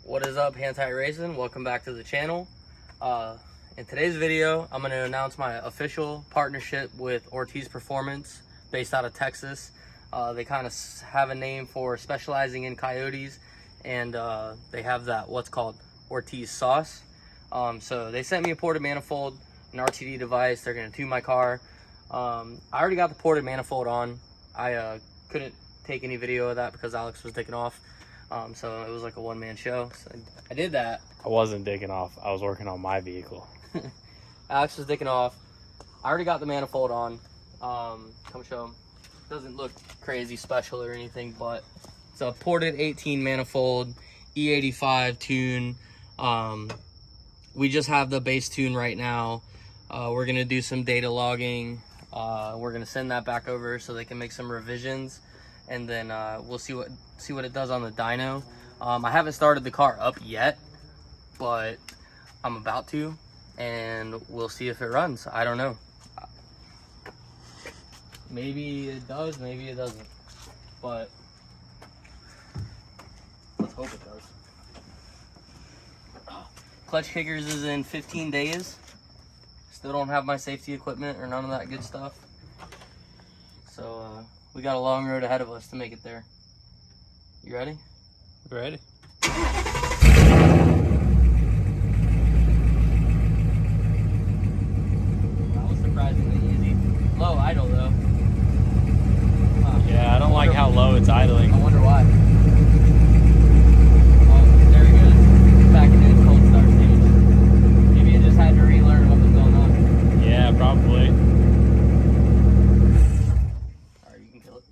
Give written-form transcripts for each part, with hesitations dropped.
What is up, Hantai Racing? Welcome back to the channel. In today's video, I'm going to announce my official partnership with Ortiz Performance, based out of Texas. They kind of have a name for specializing in coyotes, and they have that what's called Ortiz sauce. So they sent me a ported manifold, an RTD device. They're going to tune my car. I already got the ported manifold on. I couldn't take any video of that because Alex was taking off. So it was like a one-man show. So I did that. I wasn't digging off. I was working on my vehicle. Alex was dicking off. I already got the manifold on. Come show him. Doesn't look crazy special or anything, but it's a ported 18 manifold, E85 tune. We just have the base tune right now. We're gonna do some data logging. We're gonna send that back over so they can make some revisions, and then we'll see what it does on the dyno. I haven't started the car up yet, but I'm about to, and we'll see if it runs. I don't know. Maybe it does, maybe it doesn't, but let's hope it does. Clutch kickers is in 15 days. Still don't have my safety equipment or none of that good stuff. So we got a long road ahead of us to make it there. You ready? Ready? That was surprisingly easy. Low idle though. Yeah, I don't like how low it's idling. I wonder why. Oh, there it goes. Back into its cold start stage. Maybe it just had to relearn what was going on. Yeah, probably. Alright, you can kill it.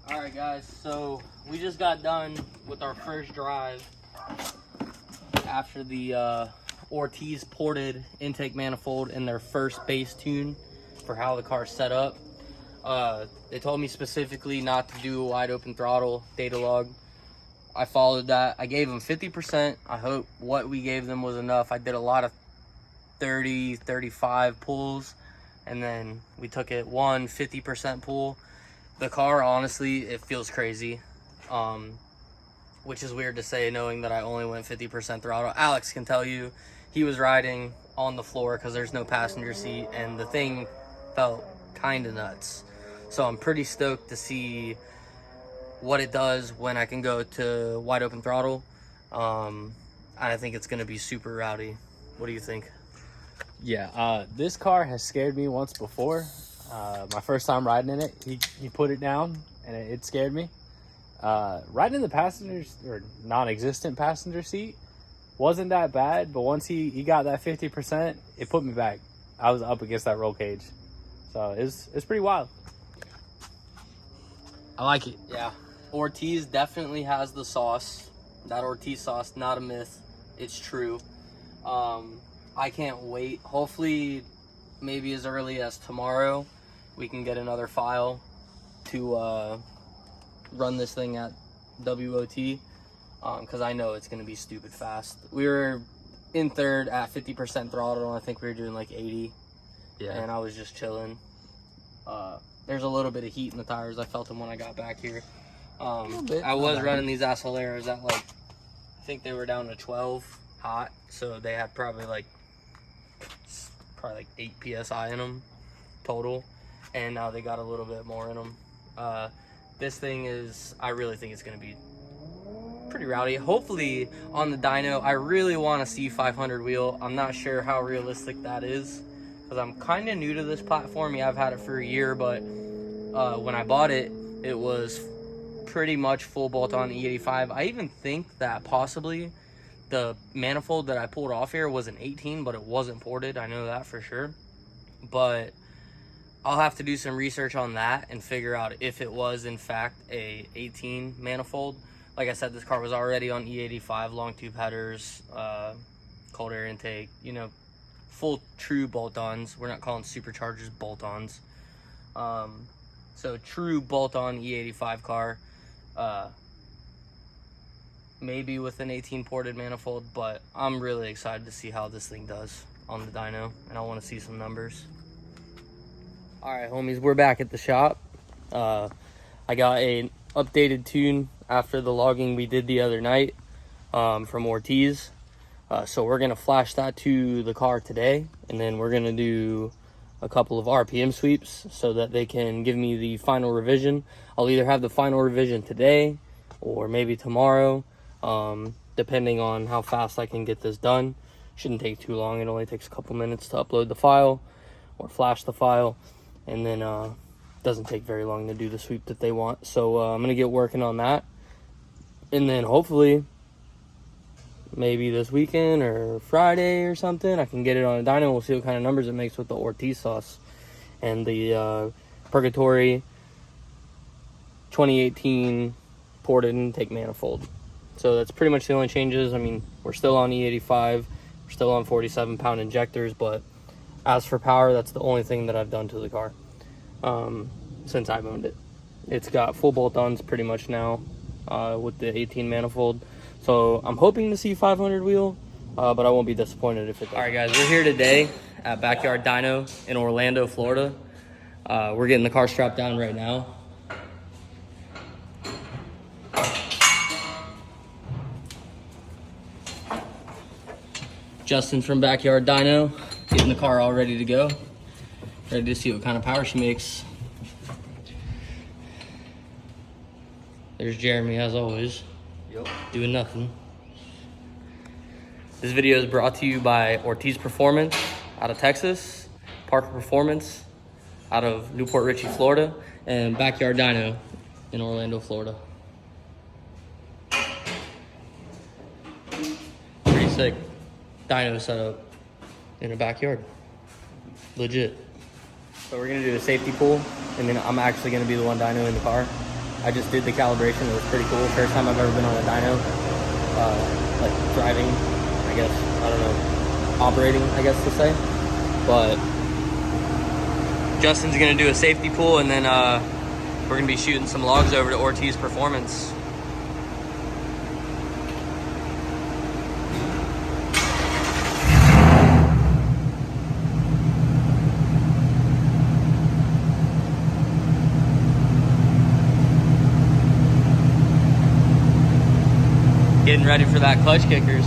Alright guys, so we just got done with our first drive after the Ortiz ported intake manifold in their first base tune for how the car's set up. They told me specifically not to do a wide open throttle data log. I followed that. I gave them 50%. I hope what we gave them was enough. I did a lot of 30, 35 pulls, and then we took it 50% pull. The car, honestly, it feels crazy, which is weird to say knowing that I only went 50% throttle. Alex can tell you, he was riding on the floor because there's no passenger seat, and the thing felt kind of nuts. So I'm pretty stoked to see what it does when I can go to wide open throttle. I think it's going to be super rowdy. What do you think? Yeah, this car has scared me once before. My first time riding in it, he put it down and it scared me. Riding in the passengers or non-existent passenger seat wasn't that bad, but once he got that 50%, it put me back. I was up against that roll cage, so it's pretty wild. I like it. Yeah, Ortiz definitely has the sauce. That Ortiz sauce, not a myth, it's true. I can't wait. Hopefully maybe as early as tomorrow we can get another file to run this thing at WOT, because I know it's going to be stupid fast. We were in third at 50% throttle, and I think we were doing like 80. Yeah. And I was just chilling. There's a little bit of heat in the tires. I felt them when I got back here. I was running these Acceleras at like, I think they were down to 12 hot, so they had probably like 8 psi in them total, and now they got a little bit more in them. This thing is, I really think it's going to be pretty rowdy. Hopefully on the dyno, I really want a C500 wheel. I'm not sure how realistic that is because I'm kind of new to this platform. Yeah, I've had it for a year, but when I bought it, it was pretty much full bolt-on E85. I even think that possibly the manifold that I pulled off here was an 18, but it wasn't ported. I know that for sure. But I'll have to do some research on that and figure out if it was in fact a 18 manifold. Like I said, this car was already on E85, long tube headers, cold air intake, you know, full true bolt-ons. We're not calling superchargers bolt-ons. So true bolt-on E85 car, maybe with an 18 ported manifold, but I'm really excited to see how this thing does on the dyno, and I want to see some numbers. All right, homies, we're back at the shop. I got an updated tune after the logging we did the other night from Ortiz. So we're gonna flash that to the car today, and then we're gonna do a couple of RPM sweeps so that they can give me the final revision. I'll either have the final revision today or maybe tomorrow, depending on how fast I can get this done. Shouldn't take too long. It only takes a couple minutes to upload the file or flash the file, and then doesn't take very long to do the sweep that they want. So I'm gonna get working on that, and then hopefully maybe this weekend or Friday or something I can get it on a dyno. We'll see what kind of numbers it makes with the Ortiz sauce and the Purgatory 2018 ported intake manifold. So that's pretty much the only changes. I mean, we're still on E85, we're still on 47-pound injectors, but as for power, that's the only thing that I've done to the car since I've owned it. It's got full bolt-ons pretty much now with the 18 manifold. So I'm hoping to see 500 wheel, but I won't be disappointed if it does. All right, guys, we're here today at Backyard Dyno in Orlando, Florida. We're getting the car strapped down right now. Justin from Backyard Dyno, getting the car all ready to go. Ready to see what kind of power she makes. There's Jeremy, as always. Yep. Doing nothing. This video is brought to you by Ortiz Performance out of Texas, Parker Performance out of Newport Richey, Florida, and Backyard Dyno in Orlando, Florida. Pretty sick dyno setup in a backyard. Legit. So we're gonna do a safety pull, and then I'm actually gonna be the one dyno in the car. I just did the calibration. It was pretty cool. First time I've ever been on a dyno, like driving, I guess, I don't know, operating, I guess to say. But Justin's gonna do a safety pull, and then we're gonna be shooting some logs over to Ortiz Performance. Getting ready for that clutch kickers.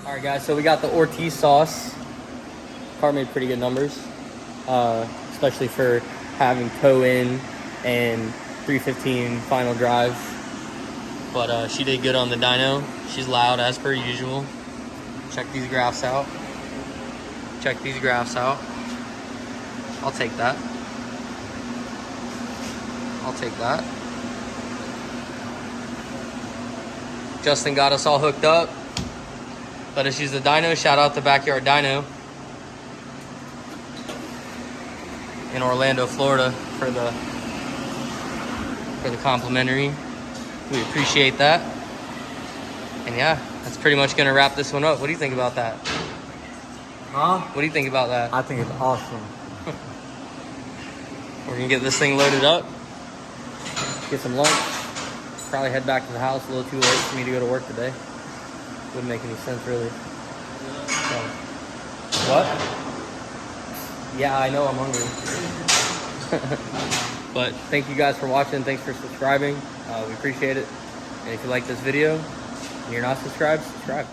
All right, guys, so we got the Ortiz sauce. Car made pretty good numbers, especially for having toe in and 315 final drive. but she did good on the dyno. She's loud as per usual. Check these graphs out. Check these graphs out. I'll take that. I'll take that. Justin got us all hooked up. Let us use the dyno. Shout out to Backyard Dyno in Orlando, Florida for the complimentary. We appreciate that. And yeah, that's pretty much gonna wrap this one up. What do you think about that? Huh? What do you think about that? I think it's awesome. We're gonna get this thing loaded up, get some lunch, probably head back to the house. A little too late for me to go to work today. Wouldn't make any sense really. So, what? Yeah, I know I'm hungry. But thank you guys for watching. Thanks for subscribing. We appreciate it. And if you like this video and you're not subscribed, subscribe.